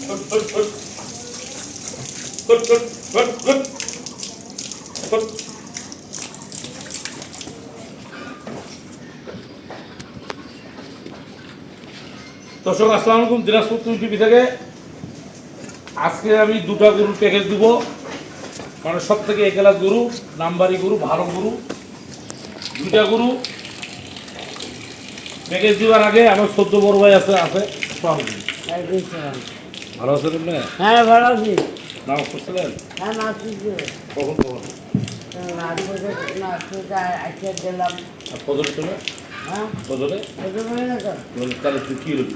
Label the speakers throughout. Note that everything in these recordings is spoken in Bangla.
Speaker 1: দর্শক আসসালামু আলাইকুম, দিনাজপুর টিভি থেকে আজকে আমি দুটা গরুর প্যাকেজ দিব। মানে সব থেকে একেলা গরু, নাম্বারি গরু, ভালো গরু, দুইটা গরু প্যাকেজ দেওয়ার আগে আমার 14 বড় ভাই আছে ভালো আছেন আপনি?
Speaker 2: হ্যাঁ ভালো আছি।
Speaker 1: নামাজ পড়ছিলেন?
Speaker 2: হ্যাঁ মাছ
Speaker 1: কখন কখন
Speaker 2: গেলাম।
Speaker 1: ফজরের সময়?
Speaker 2: হ্যাঁ
Speaker 1: ফজরে? তাহলে তুই কী রবি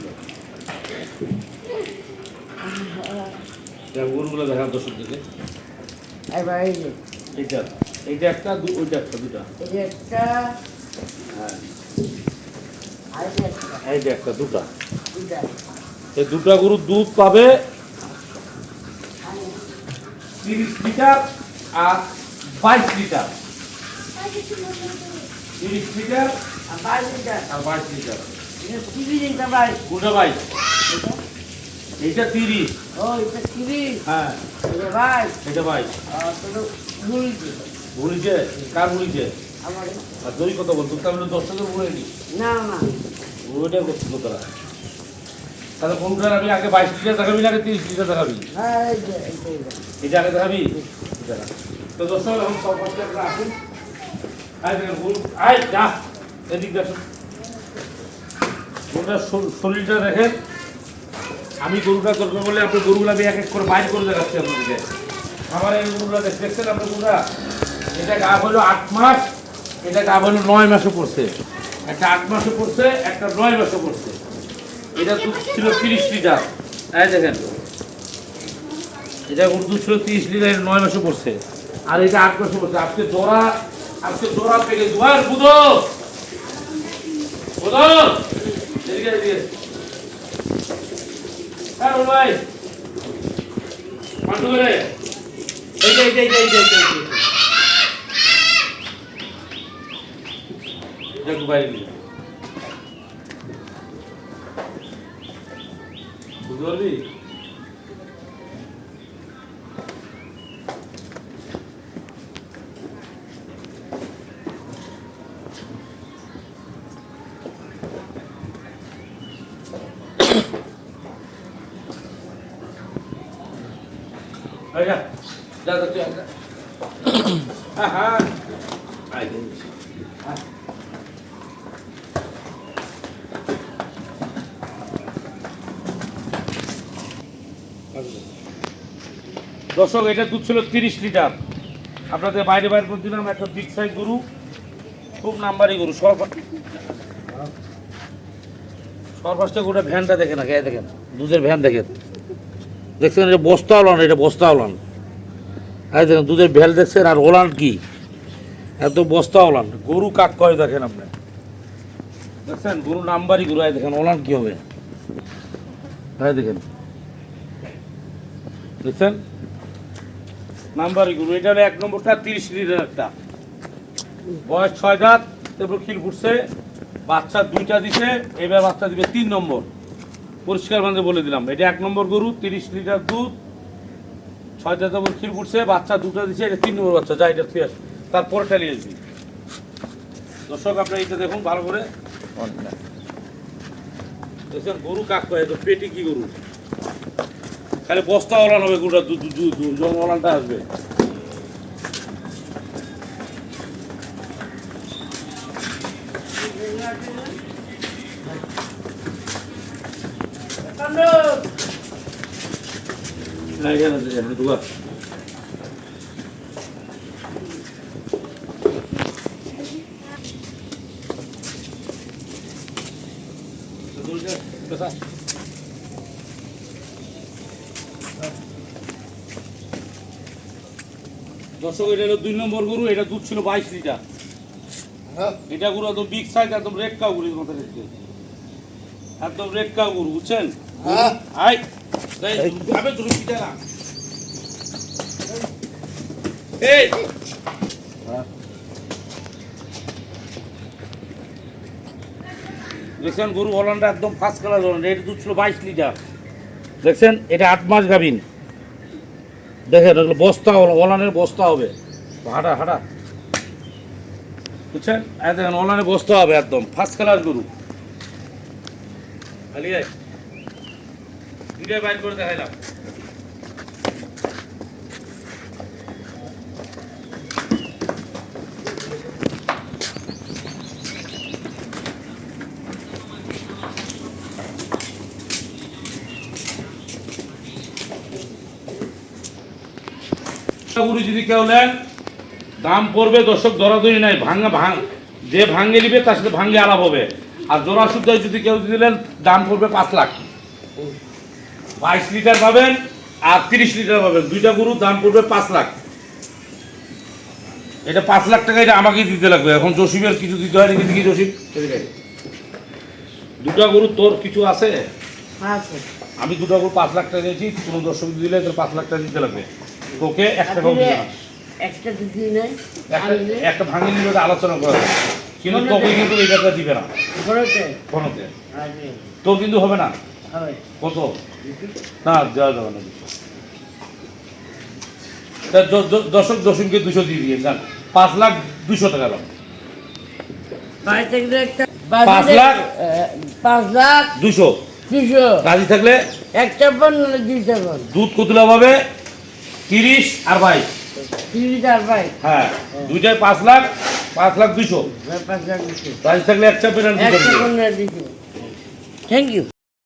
Speaker 1: গরুগুলো দেখান দর্শক থেকে।
Speaker 2: এবার এই যে
Speaker 1: এইটা এইটা একটা, ওইটা একটা, দুটা।
Speaker 2: এই যে একটা,
Speaker 1: হ্যাঁ
Speaker 2: আর এই যে একটা,
Speaker 1: এই যে একটা, দুটা।
Speaker 2: দুটা।
Speaker 1: এই দুটা গরুর দুধ পাবে 30 লিটার আর 22 লিটার। 30 লিটার
Speaker 2: আর 22 লিটার।
Speaker 1: আর 22 লিটার।
Speaker 2: এটা 30 লিটার ভাই।
Speaker 1: কোনটা 22? এইটা 30।
Speaker 2: ও এটা 30।
Speaker 1: হ্যাঁ
Speaker 2: এটা ভাই।
Speaker 1: এটা 22।
Speaker 2: তো ভুলছি।
Speaker 1: ভুলিছে? কার ভুলিছে?
Speaker 2: আমার
Speaker 1: আর দই কথা বলতো, তাহলে 10 টাকা ভুলে নি।
Speaker 2: না না
Speaker 1: ওইটা করছিল তারা। তাহলে কোনটার আমি আগে 22 লিটার দেখাবি না আগে 30 লিটার দেখাবি?
Speaker 2: হ্যাঁ এই যে
Speaker 1: এটা আগে দেখাবি? এটা না। তো দর্শক এখন সব পাশে একটা আসুন। আয় দেখেন গরু, আয় যা এদিক দেখুন। গরুটার শরীরটা দেখেন। আমি গরুটা দরকার বলে আপনি গরুগুলো আমি এক এক করে বাইর করে দেখাচ্ছি আপনাদেরকে। আমার এই গরুগুলো দেখছেন আপনার গরুটা, এটা গা হলো 8 মাস, এটা গা হলো 9 মাসে পড়ছে। একটা 8 মাসে পড়ছে, একটা 9 মাসে পড়ছে। এটা দুধ ছিল 30 লিটার। এই দেখেন, এটা গরুর দুধ ছিল 30 লিটার, 9 মাসে পড়ছে। আর এটা 8 মাসে পড়ছে। আজকে জোড়া পেকে দুয়ার বুধো বুধো এদিকে এদিকে। হ্যাঁ ভাই পান্ডু করে এইটা এইটা এইটা এইটা এইটা একটু বাইরে দিন, বুঝতে পারবি? আচ্ছা যা যা তুই আয়। হ্যাঁ হ্যাঁ আয় দিন। দর্শক এটা দুধ ছিল 30 লিটার। আপনাদের বাইরে বাইরে করে দিলাম। একটা বিগ সাইজ গরু, খুব নাম্বারি গরু। সরফার্স্টে গরুটা ভ্যানটা দেখেন না, গায়ে দেখেন, দুধের ভ্যান দেখেন। দেখছেন এটা বস্তা ওলান, এটা বস্তা ওলান। এই দেখেন দুধের ভ্যাল দেখছেন। আর ওলান কি এত বস্তা ওলান। গরু কাক কয় দেখেন আপনি, দেখছেন গরু নাম্বারি গরু। এই দেখেন ওলান কি হবে, এই দেখেন, দেখছেন নাম্বারি গরু। এটা হলো 1 নম্বরটা, 30 লিটার একটা, বয়স 6 দাঁত, তারপর খিল ফুটছে, বাচ্চা 2টা দিছে, এবার বাচ্চা দিবে 3 নম্বর। পরিষ্কার ভাবে বলে দিলাম, এটা 1 নম্বর গরু, 30 লিটার দুধ, 6 দাঁত, তারপর খিল ফুটছে, বাচ্চা 2টা দিছে, এটা 3 নম্বর বাচ্চা। যা এটা তুই আস, তারপরে টালিয়ে আসবি। দর্শক আপনার এইটা দেখুন ভালো করে, দেখছেন গরু কাক কয়, তো পেটি কি গরু, খালি বস্তা ওলান হবে গরুটা, যখন ওলানটা আসবে। দর্শক এটা হলো 2 নম্বর গরু। এটা দুধ ছিল 22 লিটার। এটা গরু একদম বিগ সাইজ, একদম রেড কাউ গরুর মতো দেখতে, একদম রেড কাউ গরু, বুঝছেন? আই যাবে তুমি পিঠা না। এই দেখছেন গরু ওলানটা একদম ফার্স্ট কালার ওলান। এটা দুধ ছিল 22 লিটার। দেখছেন এটা 8 মাস গাভিন। দেখেন এগুলো বস্তা ওলানের বস্তা হবে। হাঁটা হাঁটা বুঝছেন, দেখেন ওলানের বস্তা হবে একদম ফার্স্ট ক্লাস গরু। খালি দুইটাই বাইর করে দেখাইলাম। গরু যদি কেউ নেন দাম পড়বে দর্শক দরাদরি নাই, যে ভাঙ্গে নিবে তার সাথে ভাঙ্গে আলাপ হবে। আর জোড়া শুদ্ধ যদি কেউ দিলেন দাম পড়বে 5 লাখ। 22 লিটার পাবেন আর 30 লিটার পাবেন, দুইটা গরুর দাম পড়বে 5 লাখ। এটা 5 লাখ টাকা এটা আমাকেই দিতে লাগবে। এখন জসিমের কিছু দিতে হয় নাকি? দেখি জসিম, দুটা গরু তোর কিছু আছে?
Speaker 2: আছে।
Speaker 1: আমি দুটা গরু 5 লাখ টাকা দিয়েছি, কোনো দর্শক দিলে তোর 5 লাখ টাকা দিতে লাগবে। তোকে একটা টাকাও দিবে না।
Speaker 2: একটা দিদি নাই।
Speaker 1: একটা ভাঙে নিলে আলোচনা করা যাবে, কিন্তু তোকে কিন্তু এই টাকা দিবে না
Speaker 2: ঘরেতে
Speaker 1: কোনোতে।
Speaker 2: আছে।
Speaker 1: তোর কিন্তু হবে না।
Speaker 2: হবে।
Speaker 1: কত? না দেওয়া যাবে না। তা দর্শক জসিমকে 200 দিয়ে দিয়ে যান, 5,02,000 টাকা দাম।
Speaker 2: বাড়ি থেকে একটা
Speaker 1: 5 লাখ
Speaker 2: 5,02,000
Speaker 1: 200 রাজি থাকলে
Speaker 2: একটা পণ নাহলে 2টা পণ।
Speaker 1: দুধ কতলা পাবে? 30 আর 22।
Speaker 2: 30 আর ভাই।
Speaker 1: হ্যাঁ, দুইটাই 5,02,000।
Speaker 2: 5,02,000
Speaker 1: রাজি থাকলে একটা পেনাল্টি
Speaker 2: একটা পণ দিতে। Thank you.